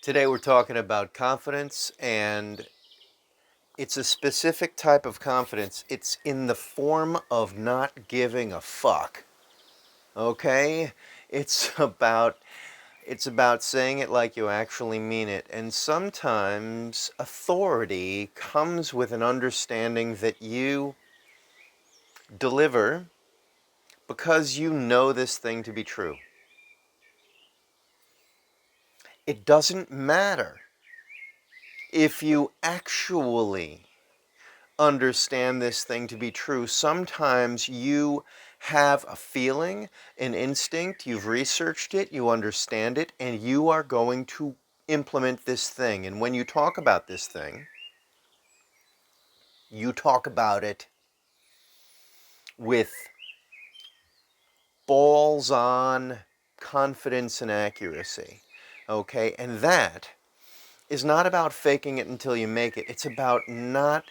Today we're talking about confidence, and it's a specific type of confidence. It's in the form of not giving a fuck. Okay? It's about it's about saying it like you actually mean it. And sometimes authority comes with an understanding that you deliver because you know this thing to be true. It doesn't matter if you actually understand this thing to be true. Sometimes you have a feeling, an instinct, you've researched it, you understand it, and you are going to implement this thing. And when you talk about this thing, you talk about it with balls on confidence and accuracy. Okay? And that is not about faking it until you make it. It's about not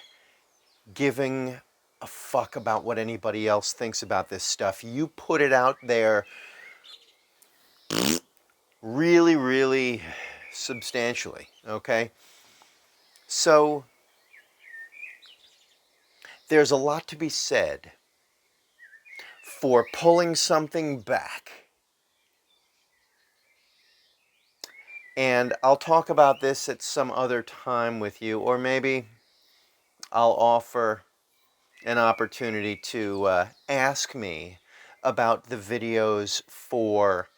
giving a fuck about what anybody else thinks about this stuff. You put it out there really, really substantially, okay? So there's a lot to be said for pulling something back. And I'll talk about this at some other time with you, or maybe I'll offer an opportunity to ask me about the videos for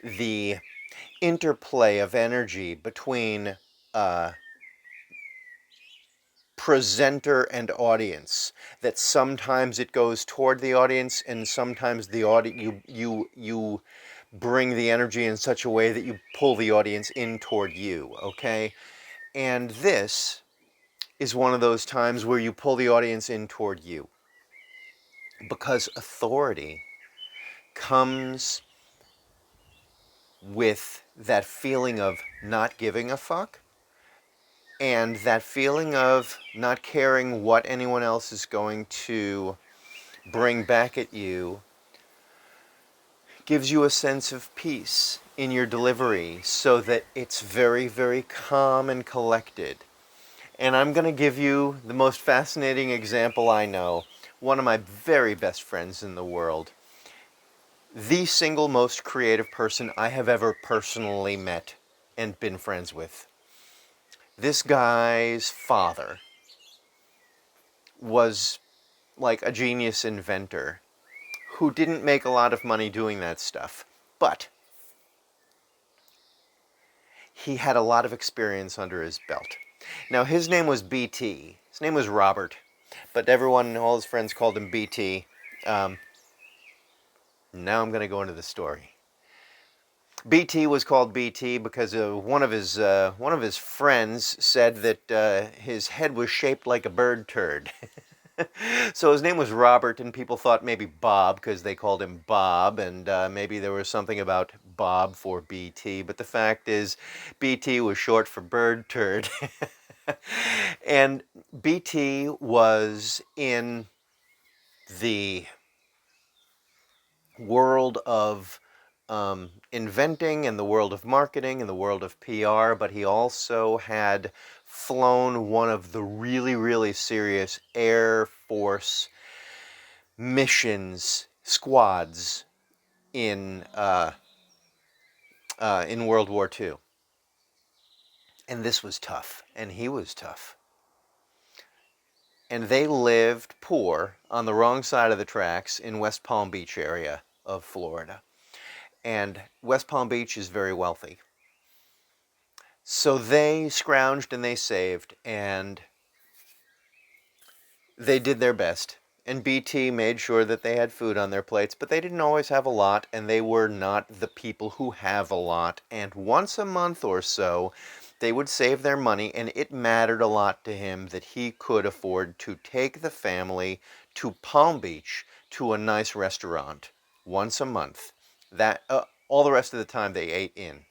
the interplay of energy between uh, presenter and audience. That sometimes it goes toward the audience, and sometimes the you bring the energy in such a way that you pull the audience in toward you. Okay, and this is one of those times where you pull the audience in toward you, because authority comes with that feeling of not giving a fuck, and that feeling of not caring what anyone else is going to bring back at you gives you a sense of peace in your delivery, so that it's very, very calm and collected. And I'm going to give you the most fascinating example I know. One of my very best friends in the world. The single most creative person I have ever personally met and been friends with. This guy's father was like a genius inventor who didn't make a lot of money doing that stuff. But he had a lot of experience under his belt. Now, his name was BT. His name was Robert, but everyone, all his friends called him BT. Um, Now I'm going to go into the story. BT was called BT because one of his friends said that his head was shaped like a bird turd. So his name was Robert, and people thought maybe Bob because they called him Bob, and maybe there was something about Bob for BT. But the fact is, BT was short for bird turd. And BT was in the world of inventing, and the world of marketing, and the world of PR, but he also had flown one of the really, really serious Air Force missions, squads in World War II. And this was tough, and he was tough. And they lived poor on the wrong side of the tracks in West Palm Beach area of Florida. And West Palm Beach is very wealthy. So they scrounged and they saved, and they did their best. And BT made sure that they had food on their plates, but they didn't always have a lot, and they were not the people who have a lot. And once a month or so, they would save their money, and it mattered a lot to him that he could afford to take the family to Palm Beach to a nice restaurant once a month. That all the rest of the time they ate in.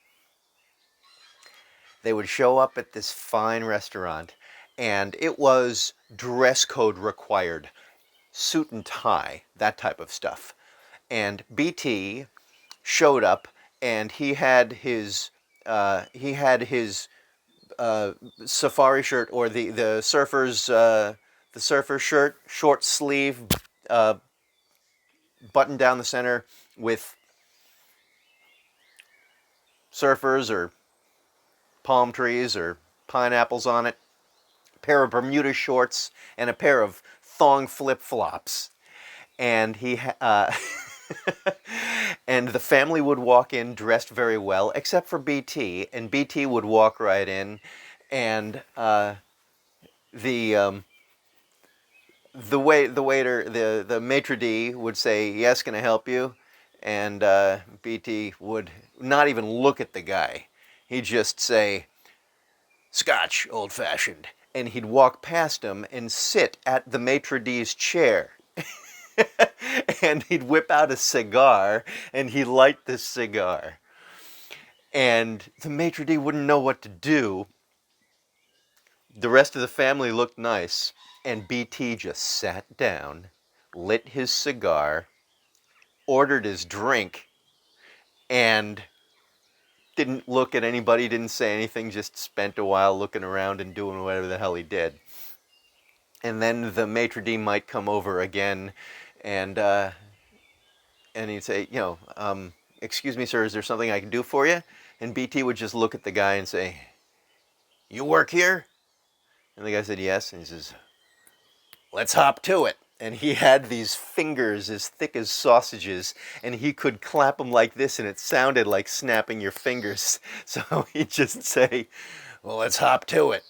They would show up at this fine restaurant, and it was dress code required, suit and tie, that type of stuff. And BT showed up, and he had his he had his safari shirt, or the surfer shirt, short sleeve, uh, button down the center with surfers or palm trees or pineapples on it, a pair of Bermuda shorts, and a pair of thong flip flops. And and the family would walk in dressed very well, except for BT, and BT would walk right in, and the the waiter, the maitre d' would say, "Yes, can I help you?" And BT would not even look at the guy. He'd just say, "Scotch, old fashioned," and he'd walk past him and sit at the maitre d's chair. And he'd whip out a cigar and he'd light this cigar. And the maitre d' wouldn't know what to do. The rest of the family looked nice, and BT just sat down, lit his cigar, ordered his drink, and didn't look at anybody, didn't say anything, just spent a while looking around and doing whatever the hell he did. And then the maitre d' might come over again, and he'd say, "Excuse me, sir, is there something I can do for you?" And BT would just look at the guy and say, "You work here?" And the guy said, "Yes." And he says, "Let's hop to it." And he had these fingers as thick as sausages, and he could clap them like this, and it sounded like snapping your fingers. So he'd just say, "Well, let's hop to it."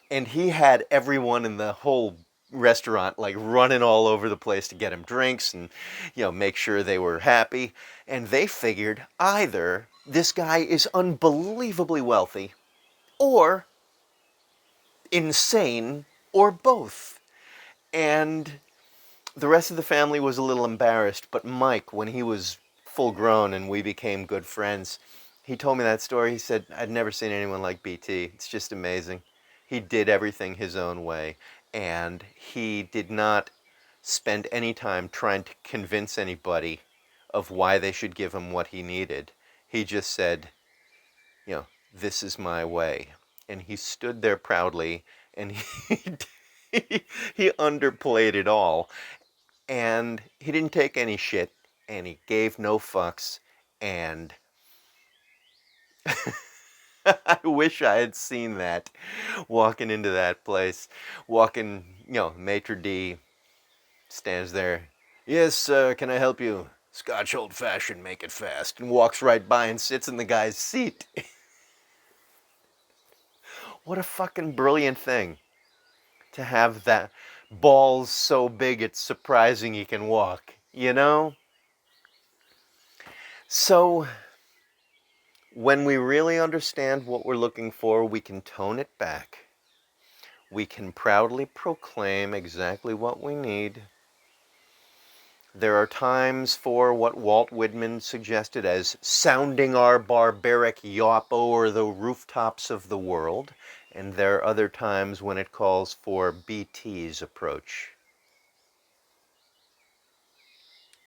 And he had everyone in the whole restaurant like running all over the place to get him drinks and, make sure they were happy. And they figured either this guy is unbelievably wealthy, or insane, or both. And the rest of the family was a little embarrassed, but Mike, when he was full grown and we became good friends, he told me that story. He said, "I'd never seen anyone like BT. It's just amazing. He did everything his own way, and he did not spend any time trying to convince anybody of why they should give him what he needed. He just said, this is my way." And he stood there proudly, and he underplayed it all. And he didn't take any shit, and he gave no fucks, and I wish I had seen that, walking into that place, maitre d' stands there. "Yes, can I help you? Scotch old fashioned, make it fast," and walks right by and sits in the guy's seat. What a fucking brilliant thing to have that. Balls so big it's surprising he can walk, So, when we really understand what we're looking for, we can tone it back. We can proudly proclaim exactly what we need. There are times for what Walt Whitman suggested as sounding our barbaric yawp o'er the rooftops of the world, and there are other times when it calls for BT's approach.